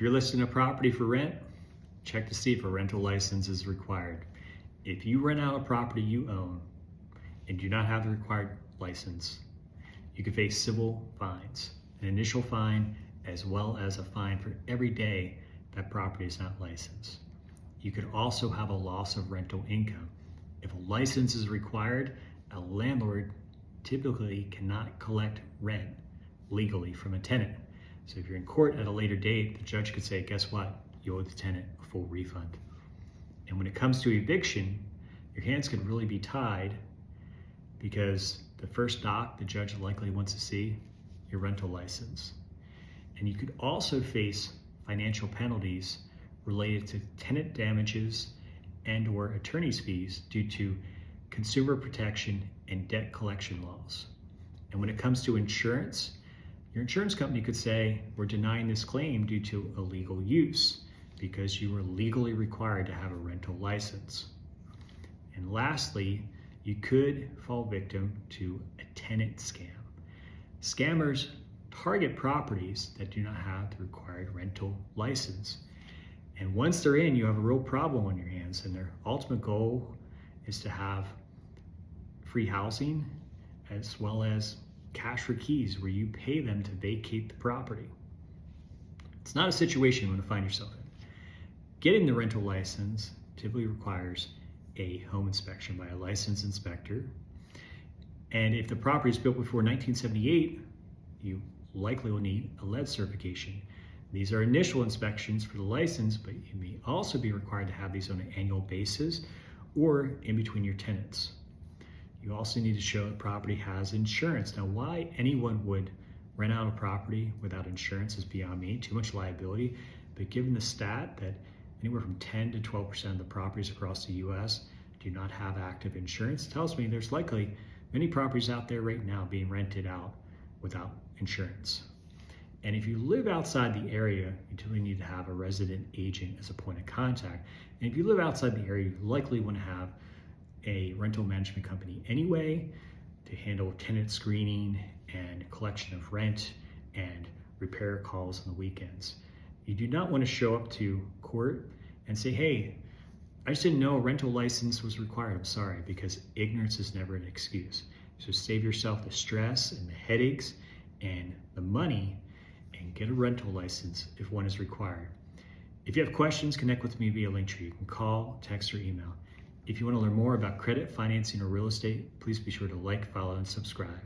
you're listing a property for rent, check to see if a rental license is required. If you rent out a property you own and do not have the required license, you could face civil fines, an initial fine, as well as a fine for every day that property is not licensed. You could also have a loss of rental income. If a license is required, a landlord typically cannot collect rent legally from a tenant. So if you're in court at a later date, the judge could say, guess what? You owe the tenant a full refund. And when it comes to eviction, your hands could really be tied because the first doc the judge likely wants to see your rental license. And you could also face financial penalties related to tenant damages and or attorney's fees due to consumer protection and debt collection laws. And when it comes to insurance, your insurance company could say, we're denying this claim due to illegal use because you were legally required to have a rental license. And lastly, you could fall victim to a tenant scam. Scammers target properties that do not have the required rental license. And once they're in, you have a real problem on your hands, and their ultimate goal is to have free housing as well as cash for keys where you pay them to vacate the property. It's not a situation you want to find yourself in. Getting the rental license typically requires a home inspection by a licensed inspector. And if the property is built before 1978, you likely will need a lead certification. These are initial inspections for the license, but you may also be required to have these on an annual basis or in between your tenants. You also need to show the property has insurance. Now, why anyone would rent out a property without insurance is beyond me, too much liability. But given the stat that anywhere from 10 to 12% of the properties across the US do not have active insurance, tells me there's likely many properties out there right now being rented out without insurance. And if you live outside the area, you typically need to have a resident agent as a point of contact. And if you live outside the area, you likely want to have a rental management company anyway to handle tenant screening and collection of rent and repair calls on the weekends. You do not want to show up to court and say, hey, I just didn't know a rental license was required. I'm sorry, because ignorance is never an excuse. So save yourself the stress and the headaches and the money and get a rental license if one is required. If you have questions, connect with me via Linktree. You can call, text, or email. If you want to learn more about credit, financing, or real estate, please be sure to like, follow, and subscribe.